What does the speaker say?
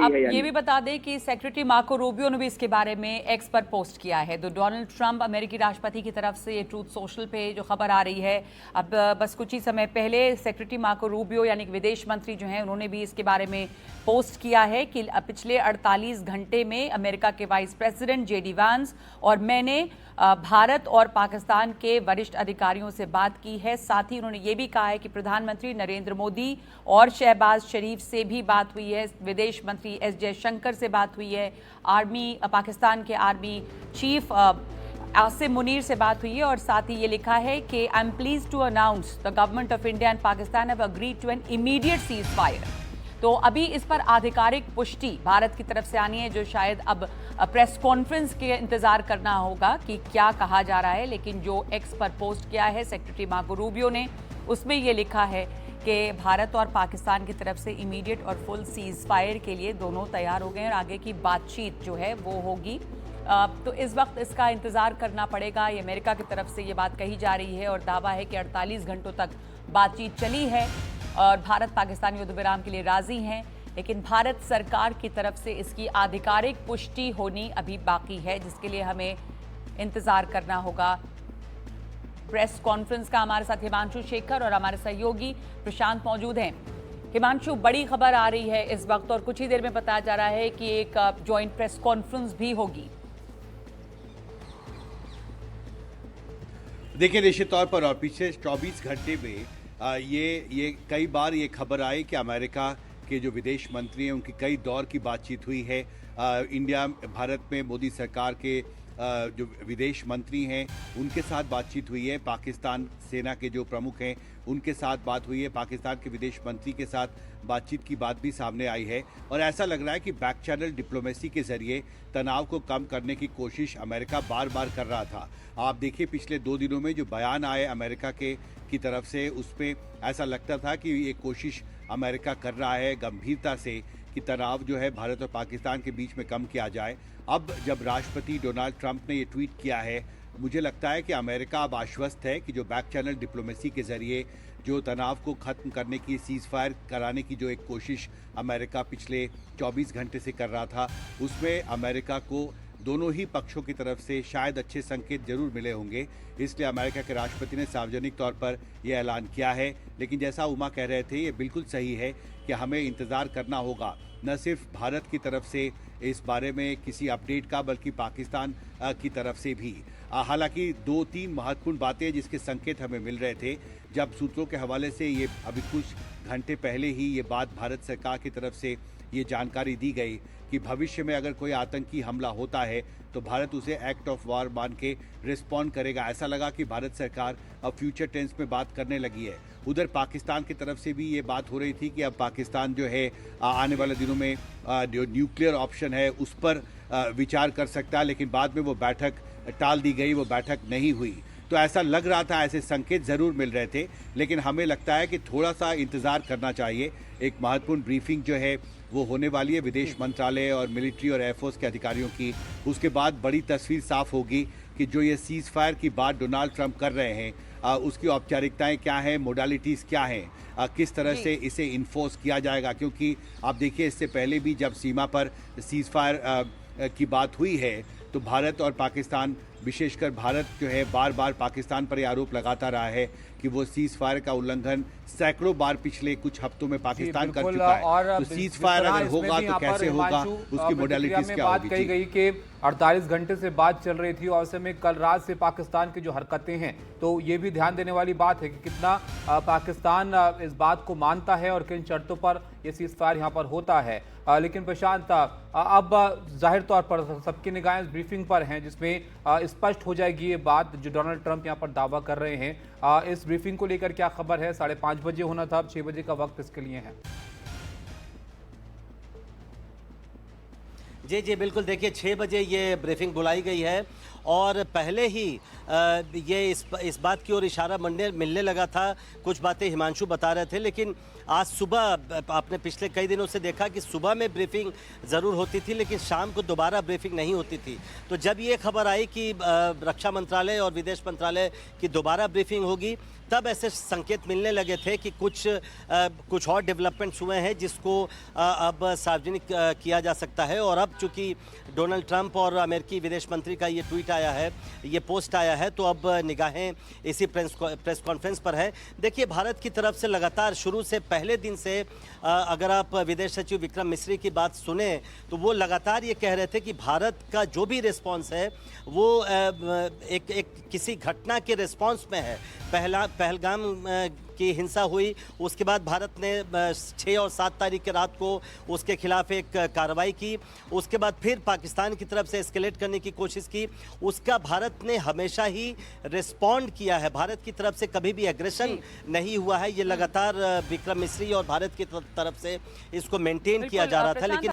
अब है या ये नहीं। भी बता दें कि सेक्रेटरी मार्को रूबियो ने भी इसके बारे में एक्स पर पोस्ट किया है। तो डोनाल्ड ट्रंप अमेरिकी राष्ट्रपति की तरफ से ये ट्रूथ सोशल पे जो खबर आ रही है, अब बस कुछ ही समय पहले सेक्रेटरी मार्को रूबियो यानी कि विदेश मंत्री जो हैं, उन्होंने भी इसके बारे में पोस्ट किया है कि पिछले 48 घंटे में अमेरिका के वाइस प्रेसिडेंट जेडी वांस और मैंने भारत और पाकिस्तान के वरिष्ठ अधिकारियों से बात की है। साथ ही उन्होंने ये भी कहा है कि प्रधानमंत्री नरेंद्र मोदी और शहबाज शरीफ से भी बात हुई है, विदेश मंत्री एस जयशंकर से बात हुई है, पाकिस्तान के आर्मी चीफ आसिम मुनीर से बात हुई है। और साथ ही ये लिखा है कि I am please to announce the government of India and Pakistan have agreed to an immediate cease fire. तो अभी इस पर आधिकारिक पुष्टि भारत की तरफ से आनी है, जो शायद अब प्रेस कॉन्फ्रेंस के इंतजार करना होगा कि क्या कहा जा रहा है। लेकिन जो एक्स पर पोस्ट किया है सेक्रेटरी मार्को रूबियो ने, उसमें ये लिखा है कि भारत और पाकिस्तान की तरफ से इमीडिएट और फुल सीज फायर के लिए दोनों तैयार हो गए और आगे की बातचीत जो है वो होगी। तो इस वक्त इसका इंतज़ार करना पड़ेगा। ये अमेरिका की तरफ से ये बात कही जा रही है और दावा है कि 48 घंटों तक बातचीत चली है और भारत पाकिस्तान युद्ध विराम के लिए राजी हैं। लेकिन भारत सरकार की तरफ से इसकी आधिकारिक पुष्टि होनी अभी बाकी है, जिसके लिए हमें इंतज़ार करना होगा। प्रेस कॉन्फ्रेंस का हमारे साथ हिमांशु शेखर और हमारे सहयोगी प्रशांत मौजूद हैं। हिमांशु, बड़ी खबर आ रही है इस वक्त और कुछ ही देर में बताया जा रहा है कि एक जॉइंट प्रेस कॉन्फ्रेंस भी होगी। देखिए, निश्चित तौर पर और पिछले 24 घंटे में ये कई बार ये खबर आई कि अमेरिका के जो विदेश मंत्री हैं उनकी कई दौर की बातचीत हुई है। इंडिया भारत में मोदी सरकार के जो विदेश मंत्री हैं उनके साथ बातचीत हुई है। पाकिस्तान सेना के जो प्रमुख हैं उनके साथ बात हुई है। पाकिस्तान के विदेश मंत्री के साथ बातचीत की बात भी सामने आई है और ऐसा लग रहा है कि बैक चैनल डिप्लोमेसी के जरिए तनाव को कम करने की कोशिश अमेरिका बार बार कर रहा था। आप देखिए, पिछले 2 दिनों में जो बयान आए अमेरिका की तरफ से, उसमें ऐसा लगता था कि ये कोशिश अमेरिका कर रहा है गंभीरता से कि तनाव जो है भारत और पाकिस्तान के बीच में कम किया जाए। अब जब राष्ट्रपति डोनाल्ड ट्रंप ने ये ट्वीट किया है, मुझे लगता है कि अमेरिका अब आश्वस्त है कि जो बैक चैनल डिप्लोमेसी के जरिए जो तनाव को खत्म करने की, सीज फायर कराने की जो एक कोशिश अमेरिका पिछले 24 घंटे से कर रहा था, उसमें अमेरिका को दोनों ही पक्षों की तरफ से शायद अच्छे संकेत जरूर मिले होंगे। इसलिए अमेरिका के राष्ट्रपति ने सार्वजनिक तौर पर यह ऐलान किया है। लेकिन जैसा उमा कह रहे थे, ये बिल्कुल सही है कि हमें इंतज़ार करना होगा, न सिर्फ भारत की तरफ से इस बारे में किसी अपडेट का, बल्कि पाकिस्तान की तरफ से भी। हालांकि 2-3 महत्वपूर्ण बातें जिसके संकेत हमें मिल रहे थे, जब सूत्रों के हवाले से ये अभी कुछ घंटे पहले ही ये बात भारत सरकार की तरफ से ये जानकारी दी गई कि भविष्य में अगर कोई आतंकी हमला होता है तो भारत उसे एक्ट ऑफ वार मान के रिस्पॉन्ड करेगा। ऐसा लगा कि भारत सरकार अब फ्यूचर टेंस में बात करने लगी है। उधर पाकिस्तान की तरफ से भी ये बात हो रही थी कि अब पाकिस्तान जो है आने वाले दिनों में जो न्यूक्लियर ऑप्शन है उस पर विचार कर सकता है, लेकिन बाद में वो बैठक टाल दी गई, वो बैठक नहीं हुई। तो ऐसा लग रहा था, ऐसे संकेत ज़रूर मिल रहे थे, लेकिन हमें लगता है कि थोड़ा सा इंतज़ार करना चाहिए। एक महत्वपूर्ण ब्रीफिंग जो है वो होने वाली है विदेश मंत्रालय और मिलिट्री और एयरफोर्स के अधिकारियों की। उसके बाद बड़ी तस्वीर साफ होगी कि जो ये सीज फायर की बात डोनाल्ड ट्रंप कर रहे हैं उसकी औपचारिकताएं क्या हैं, मोडालिटीज़ क्या हैं, किस तरह से इसे इन्फोर्स किया जाएगा। क्योंकि आप देखिए, इससे पहले भी जब सीमा पर सीज फायर की बात हुई है तो भारत और पाकिस्तान, विशेषकर भारत जो है बार बार पाकिस्तान पर यह आरोप लगाता रहा है कि वो सीज फायर का उल्लंघन सैकड़ों बार पिछले कुछ हफ्तों में पाकिस्तान कर चुका है। और तो सीज फायर अगर होगा तो कैसे होगा, उसकी मोडालिटीज क्या होगी। बात कही गई कि 48 घंटे से बात चल रही थी और ऐसे में कल रात से पाकिस्तान की जो हरकतें हैं, तो ये भी ध्यान देने वाली बात है कि कितना पाकिस्तान इस बात को मानता है और किन शर्तों पर ये सीज फायर यहाँ पर होता है। लेकिन प्रशांत, अब जाहिर तौर पर सबकी निगाहें इस ब्रीफिंग पर हैं जिसमें स्पष्ट हो जाएगी ये बात जो डोनाल्ड ट्रंप यहाँ पर दावा कर रहे हैं। इस ब्रीफिंग को लेकर क्या खबर है? 5:30 बजे होना था, अब 6 बजे का वक्त इसके लिए है। जी जी बिल्कुल, देखिए 6 बजे ये ब्रीफिंग बुलाई गई है और पहले ही ये इस बात की ओर इशारा मिलने लगा था। कुछ बातें हिमांशु बता रहे थे, लेकिन आज सुबह आपने पिछले कई दिनों से देखा कि सुबह में ब्रीफिंग ज़रूर होती थी लेकिन शाम को दोबारा ब्रीफिंग नहीं होती थी। तो जब ये खबर आई कि रक्षा मंत्रालय और विदेश मंत्रालय की दोबारा ब्रीफिंग होगी तब ऐसे संकेत मिलने लगे थे कि कुछ और डेवलपमेंट्स हुए हैं जिसको अब सार्वजनिक किया जा सकता है। और अब चूंकि डोनाल्ड ट्रंप और अमेरिकी विदेश मंत्री का ये ट्वीट आया है, ये पोस्ट आया है, तो अब निगाहें इसी प्रेस कॉन्फ्रेंस पर है। देखिए, भारत की तरफ से लगातार शुरू से पहले दिन से अगर आप विदेश सचिव विक्रम मिस्री की बात सुने तो वो लगातार ये कह रहे थे कि भारत का जो भी रिस्पांस है वो एक किसी घटना के रिस्पांस में है। पहलगाम की हिंसा हुई, उसके बाद भारत ने 6 और 7 तारीख की रात को उसके खिलाफ एक कार्रवाई की, उसके बाद फिर पाकिस्तान की तरफ से एस्केलेट करने की कोशिश की। उसका भारत ने हमेशा ही रिस्पॉन्ड किया है, भारत की तरफ से कभी भी एग्रेशन नहीं हुआ है। ये लगातार विक्रम मिस्री और भारत की तरफ से इसको मेंटेन किया जा रहा था। लेकिन